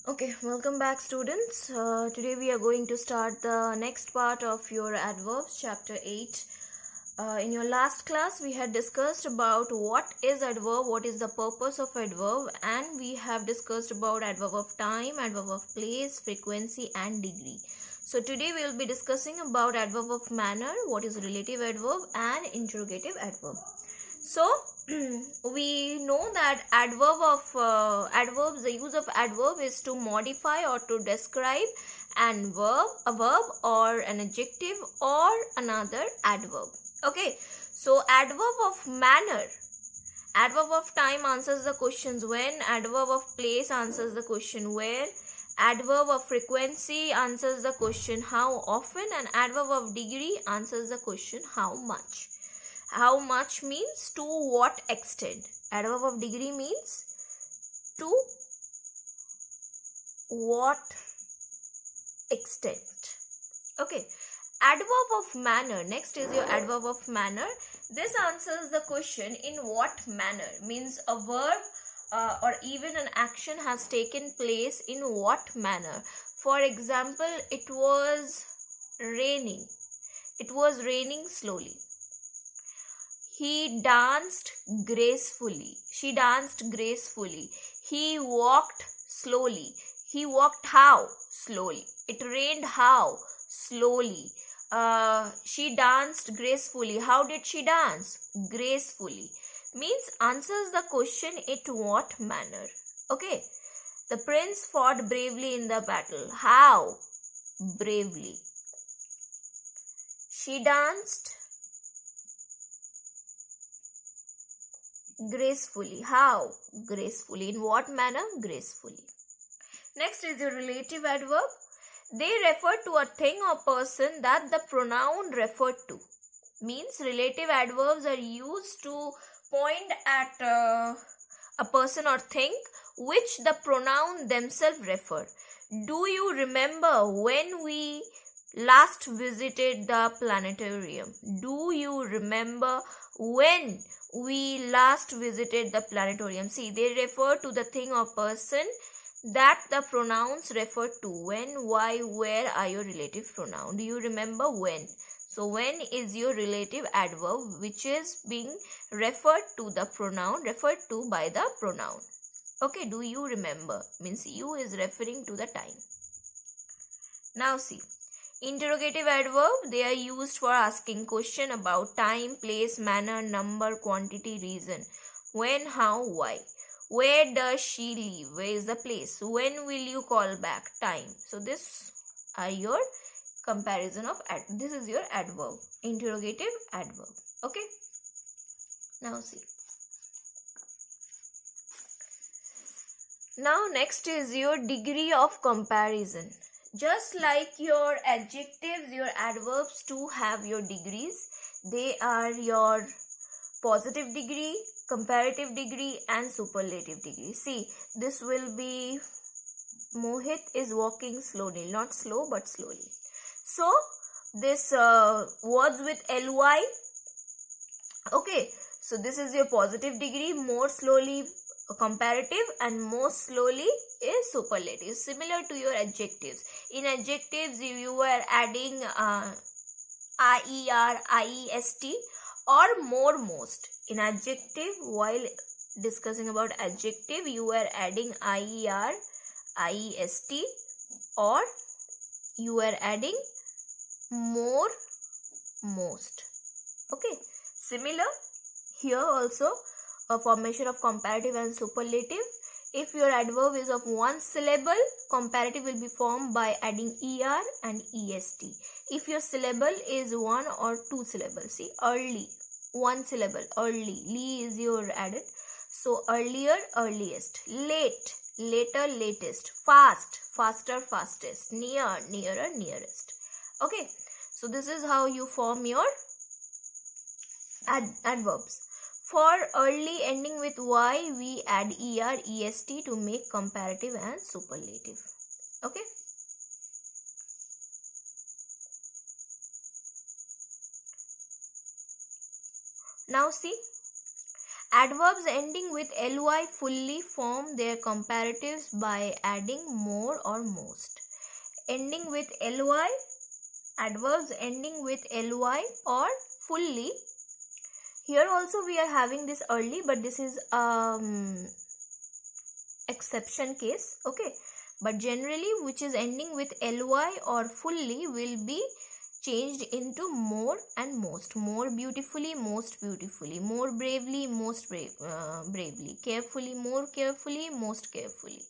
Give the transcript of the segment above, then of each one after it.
Okay, welcome back, students. Today we are going to start the next part of your adverbs, chapter 8. In your last class, we had discussed about what is adverb, what is the purpose of adverb, and we have discussed about adverb of time, adverb of place, frequency, and degree. So today we will be discussing about adverb of manner, what is relative adverb, and interrogative adverb. So we know that adverbs, the use of adverb is to modify or to describe a verb or an adjective or another adverb. Okay, so adverb of manner, adverb of time answers the questions when, adverb of place answers the question where, adverb of frequency answers the question how often, and adverb of degree answers the question how much. How much means to what extent. Adverb of degree means to what extent. Okay. Adverb of manner. Next is your adverb of manner. This answers the question in what manner. Means a verb or even an action has taken place in what manner. For example, it was raining. It was raining slowly. He danced gracefully. She danced gracefully. He walked slowly. He walked how? Slowly. It rained how? Slowly. She danced gracefully. How did she dance? Gracefully. Means answers the question in what manner. Okay. The prince fought bravely in the battle. How? Bravely. She danced gracefully. How? Gracefully. In what manner? Gracefully. Next is your relative adverb. They refer to a thing or person that the pronoun referred to. Means relative adverbs are used to point at a person or thing which the pronoun themselves refer. Do you remember when we last visited the planetarium? Do you remember when we last visited the planetarium? See, they refer to the thing or person that the pronouns refer to. When, why, where are your relative pronoun. Do you remember when? So when is your relative adverb which is being referred to the pronoun, referred to by the pronoun. Okay, do you remember? Means you is referring to the time. Now see, interrogative adverb, they are used for asking question about time, place, manner, number, quantity, reason. When, how, why. Where does she live? Where is the place? When will you call back? Time. So this are your comparison of this is your adverb, interrogative adverb. Okay. Now see. Now next is your degree of comparison. Just like your adjectives, your adverbs too have your degrees. They are your positive degree, comparative degree, and superlative degree. See, this will be Mohit is walking slowly, not slow but slowly. So this words with ly. Okay, so this is your positive degree. More slowly comparative, and most slowly is superlative. Similar to your adjectives. In adjectives, you were adding IER, IEST or more, most. In adjective, while discussing about adjective, you were adding IER, IEST or you were adding more, most. Okay, similar here also, a formation of comparative and superlative. If your adverb is of one syllable, comparative will be formed by adding ER and EST. If your syllable is one or two syllables, see, early, one syllable, early, ly is your added. So earlier, earliest, late, later, latest, fast, faster, fastest, near, nearer, nearest. Okay, so this is how you form your adverbs. For early ending with Y, we add ER, EST to make comparative and superlative. Okay. Now see, Adverbs ending with ly fully form their comparatives by adding more or most. Ending with ly, adverbs ending with ly or fully. Here also we are having this early, but this is exception case, okay. But generally, which is ending with ly or fully, will be changed into more and most. More beautifully, most beautifully. More bravely, most bravely. Carefully, more carefully, most carefully.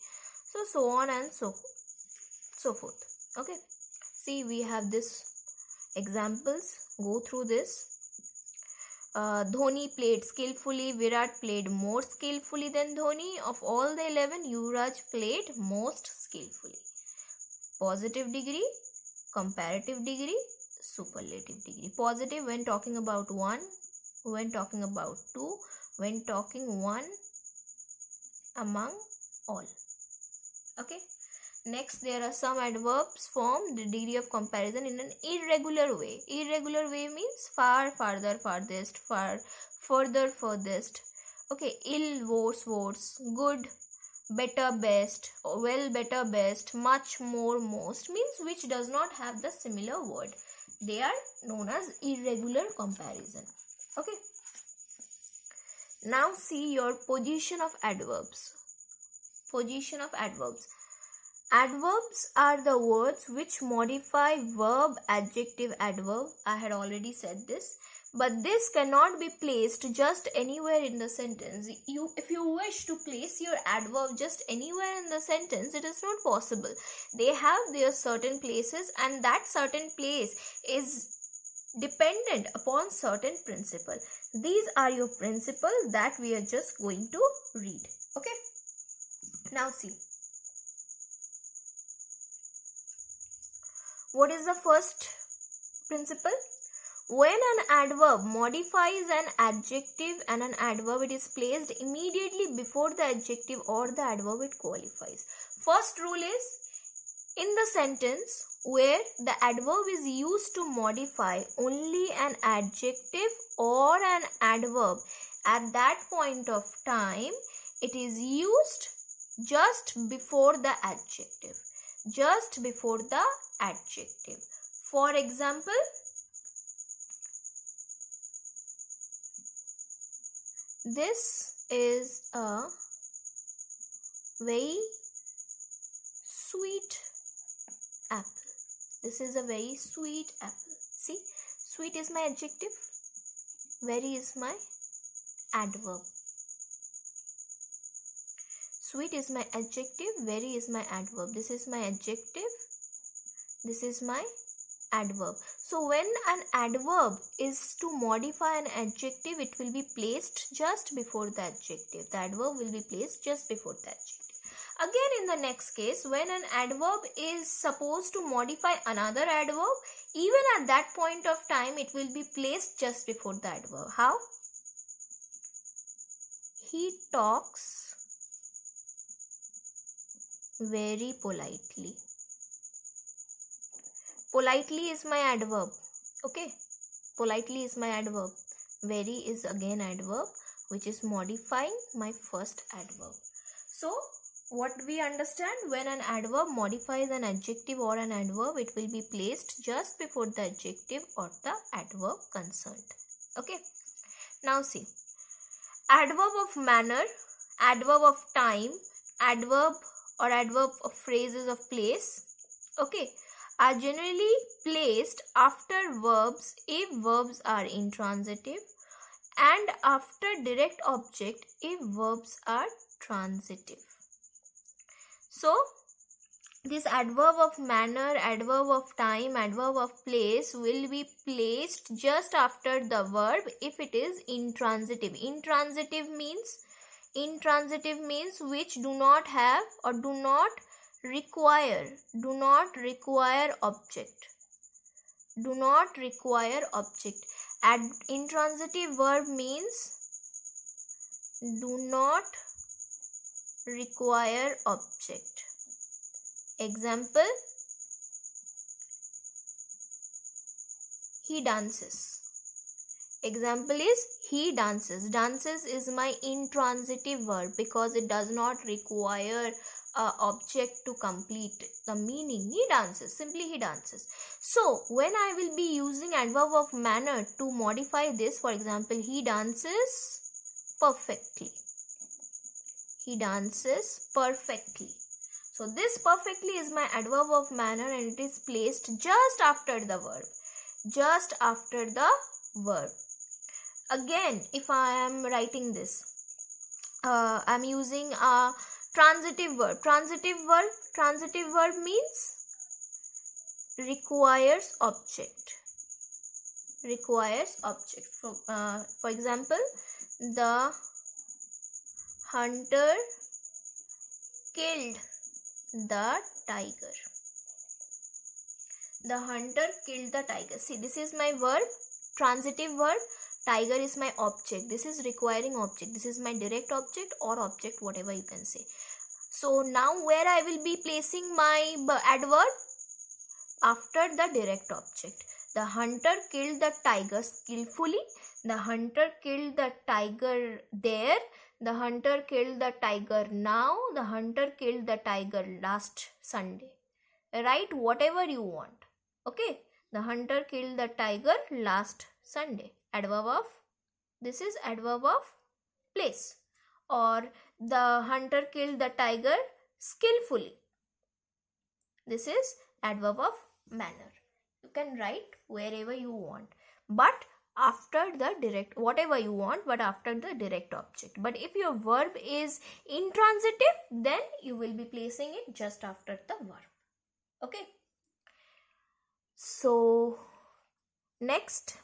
So on and so forth. Okay. See, we have this examples. Go through this. Dhoni played skillfully. Virat played more skillfully than Dhoni. Of all the 11, Yuvraj played most skillfully. Positive degree, comparative degree, superlative degree. Positive when talking about 1, when talking about 2, when talking 1 among all. Okay. Next, there are some adverbs form the degree of comparison in an irregular way. Irregular way means far, farther, farthest, far, further, furthest. Okay, ill, worse, worse, good, better, best, well, better, best, much, more, most means which does not have the similar word. They are known as irregular comparison. Okay. Now see your position of adverbs. Position of adverbs. Adverbs are the words which modify verb, adjective, adverb. I had already said this. But this cannot be placed just anywhere in the sentence. If you wish to place your adverb just anywhere in the sentence, it is not possible. They have their certain places, and that certain place is dependent upon certain principle. These are your principles that we are just going to read. Okay. Now see. What is the first principle? When an adverb modifies an adjective and an adverb, it is placed immediately before the adjective or the adverb it qualifies. First rule is, in the sentence where the adverb is used to modify only an adjective or an adverb, at that point of time, it is used just before the adjective. Just before the adjective. For example, this is a very sweet apple. This is a very sweet apple. See, sweet is my adjective, very is my adverb. Sweet is my adjective, very is my adverb. This is my adjective, this is my adverb. So when an adverb is to modify an adjective, it will be placed just before the adjective. The adverb will be placed just before the adjective. Again, in the next case, when an adverb is supposed to modify another adverb, even at that point of time, it will be placed just before the adverb. How? He talks very politely. Politely is my adverb. Okay. Politely is my adverb. Very is again adverb, which is modifying my first adverb. So, what we understand, when an adverb modifies an adjective or an adverb, it will be placed just before the adjective or the adverb concerned. Okay. Now see. Adverb of manner, adverb of time, adverb or adverb of phrases of place, okay, are generally placed after verbs if verbs are intransitive, and after direct object if verbs are transitive. So, this adverb of manner, adverb of time, adverb of place will be placed just after the verb if it is intransitive. Intransitive means which do not have or do not require object. Do not require object. Intransitive verb means do not require object. Example, he dances. Example is he dances. Dances is my intransitive verb because it does not require a object to complete the meaning. He dances. Simply he dances. So when I will be using adverb of manner to modify this, for example, he dances perfectly. He dances perfectly. So this perfectly is my adverb of manner and it is placed just after the verb. Just after the verb. Again, if I am writing this, I am using a transitive verb. Transitive verb means requires object. Requires object. For example, the hunter killed the tiger. The hunter killed the tiger. See, this is my verb, transitive verb. Tiger is my object. This is requiring object. This is my direct object or object, whatever you can say. So now where I will be placing my adverb? After the direct object. The hunter killed the tiger skillfully. The hunter killed the tiger there. The hunter killed the tiger now. The hunter killed the tiger last Sunday. Write whatever you want. Okay. The hunter killed the tiger last Sunday. Adverb of, this is adverb of place. Or the hunter killed the tiger skillfully. This is adverb of manner. You can write wherever you want, but after the direct, whatever you want, but after the direct object. But if your verb is intransitive, then you will be placing it just after the verb. Okay. So next,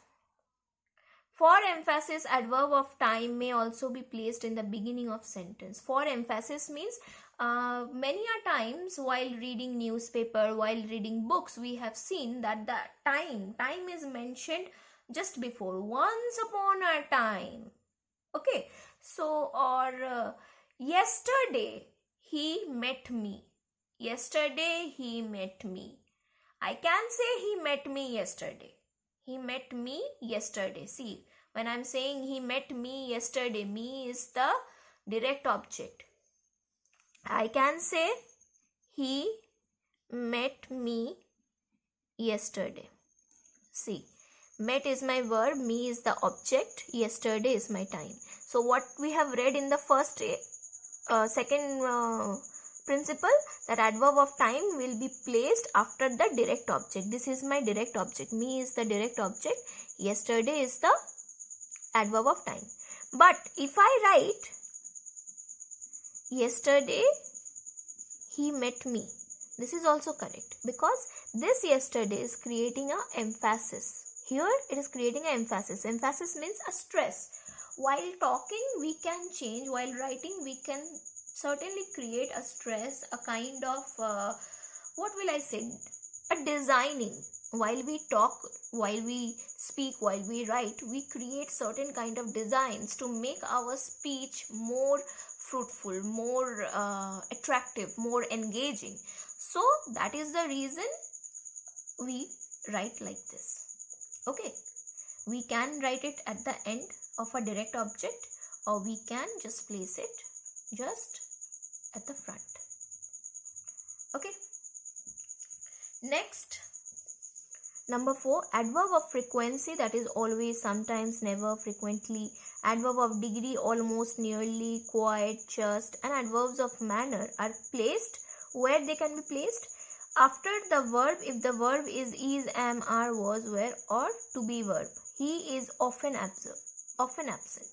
for emphasis, adverb of time may also be placed in the beginning of sentence. For emphasis means many a times while reading newspaper, while reading books, we have seen that the time is mentioned just before. Once upon a time. Okay. So, or yesterday he met me. Yesterday he met me. I can say he met me yesterday. He met me yesterday. See, when I am saying he met me yesterday, me is the direct object. I can say he met me yesterday. See, met is my verb, me is the object, yesterday is my time. So what we have read in the first, second principle, that adverb of time will be placed after the direct object. This is my direct object. Me is the direct object. Yesterday is the adverb of time. But if I write yesterday he met me, this is also correct because this yesterday is creating a emphasis. Here it is creating an emphasis. Emphasis means a stress. While talking we can change. While writing we can certainly create a stress, a kind of, what will I say, a designing. While we talk, while we speak, while we write, we create certain kind of designs to make our speech more fruitful, more attractive, more engaging. So that is the reason we write like this. Okay. We can write it at the end of a direct object, or we can just place it just at the front. Okay. Next, number 4, adverb of frequency, that is always, sometimes, never, frequently. Adverb of degree, almost, nearly, quite, just. And adverbs of manner are placed where they can be placed after the verb if the verb is, am, are, was, were, or to be verb. He is often absent.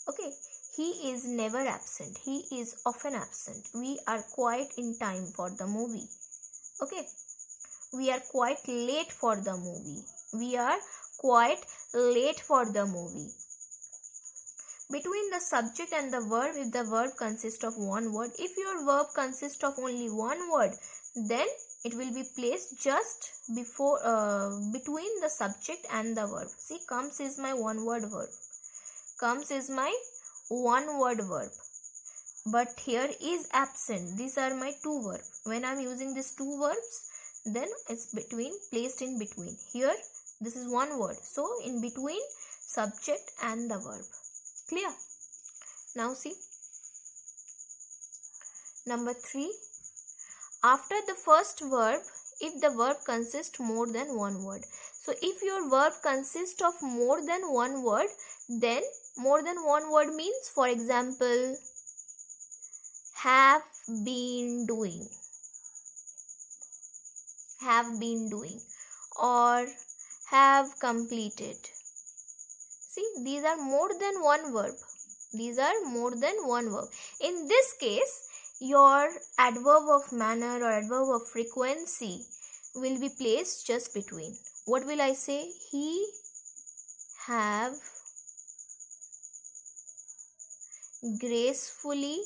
Okay. He is never absent. He is often absent. We are quite in time for the movie. Okay. We are quite late for the movie. We are quite late for the movie. Between the subject and the verb, if the verb consists of one word. If your verb consists of only one word, then it will be placed just before, between the subject and the verb. See, comes is my one word verb. Comes is my one word verb. But here is absent. These are my two verbs. When I am using these two verbs, then it's between, placed in between. Here this is one word. So in between subject and the verb. Clear? Now see. Number 3. After the first verb, if the verb consists more than one word. So if your verb consists of more than one word, then more than one word means, for example, have been doing, or have completed. See, these are more than one verb. In this case, your adverb of manner or adverb of frequency will be placed just between. What will I say? He have gracefully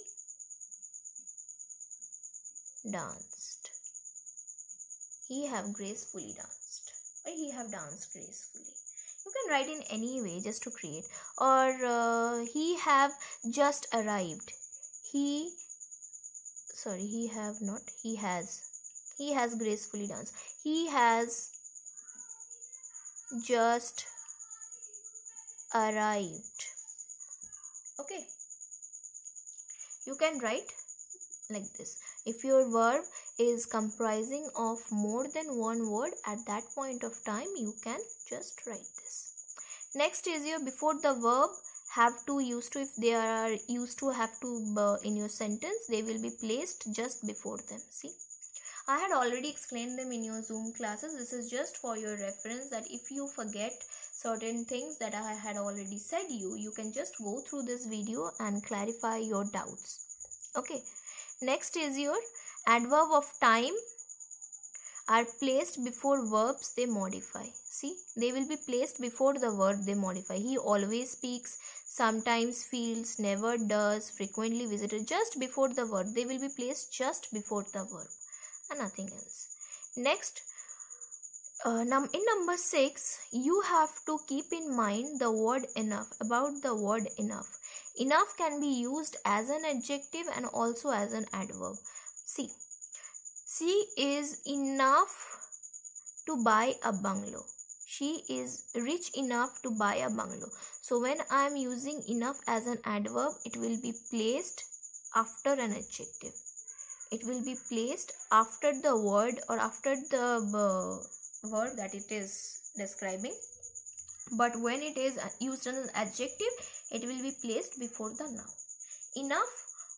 danced. He have gracefully danced. Or he have danced gracefully. You can write in any way just to create. Or he have just arrived. He has gracefully danced. He has just arrived. Okay. You can write like this. If your verb is comprising of more than one word, at that point of time you can just write this. Next is your before the verb have to, used to. If they are used to, have to in your sentence, they will be placed just before them. See, I had already explained them in your Zoom classes. This is just for your reference, that if you forget certain things that I had already said, you can just go through this video and clarify your doubts. Okay. Next is your adverb of time are placed before verbs they modify. See, they will be placed before the verb they modify. He always speaks, sometimes feels, never does, frequently visited. Just before the verb. They will be placed just before the verb and nothing else. Next, in number 6, you have to keep in mind the word enough. About the word enough. Enough can be used as an adjective and also as an adverb. See, she is enough to buy a bungalow. She is rich enough to buy a bungalow. So when I am using enough as an adverb, it will be placed after an adjective. It will be placed after the word or after the word that it is describing. But when it is used as an adjective, it will be placed before the noun. Enough,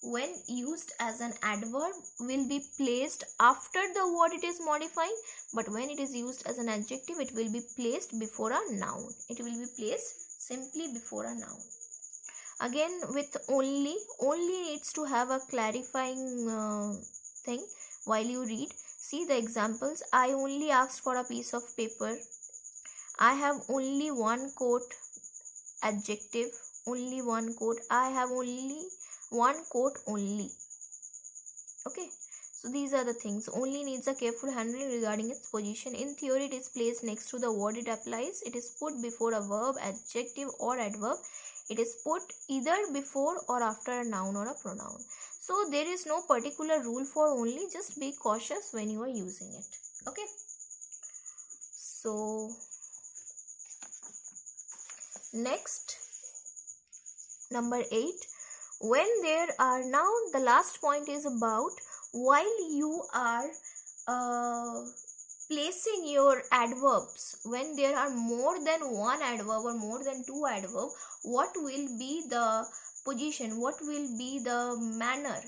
when used as an adverb, will be placed after the word it is modifying, but when it is used as an adjective, it will be placed before a noun. It will be placed simply before a noun. Again, with only needs to have a clarifying thing while you read. See the examples. I only asked for a piece of paper. I have only one coat. Adjective, only one coat. I have only one coat only. Okay, so these are the things. Only needs a careful handling regarding its position. In theory, it is placed next to the word it applies. It is put before a verb, adjective or adverb. It is put either before or after a noun or a pronoun. So there is no particular rule for only. Just be cautious when you are using it. Okay. So next, number 8. When there are, now the last point is about, while you are placing your adverbs, when there are more than one adverb or more than two adverbs, what will be the position, what will be the manner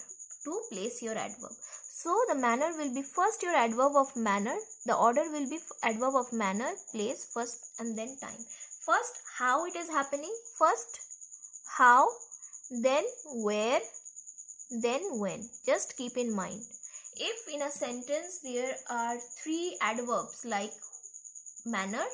to place your adverb? So the manner will be first your adverb of manner. The order will be adverb of manner, place first and then time. First, how it is happening. First, how, then where, then when. Just keep in mind. If in a sentence there are 3 adverbs like manner,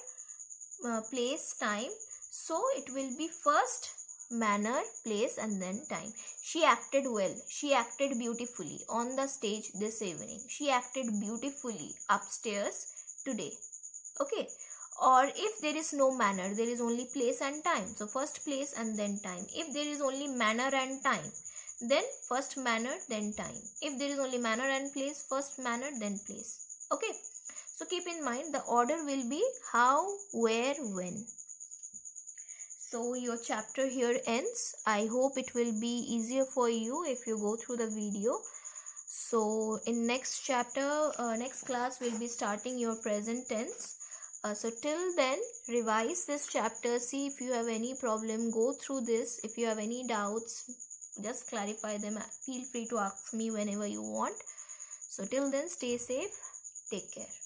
place, time, so it will be first manner, place and then time. She acted well. She acted beautifully on the stage this evening. She acted beautifully upstairs today. Okay. Or if there is no manner, there is only place and time. So first place and then time. If there is only manner and time, then first manner, then time. If there is only manner and place, first manner, then place. Okay. So keep in mind the order will be how, where, when. So your chapter here ends. I hope it will be easier for you if you go through the video. So in next chapter, next class, we'll be starting your present tense. So till then, revise this chapter, see if you have any problem, go through this. If you have any doubts, just clarify them. Feel free to ask me whenever you want. So till then, stay safe, take care.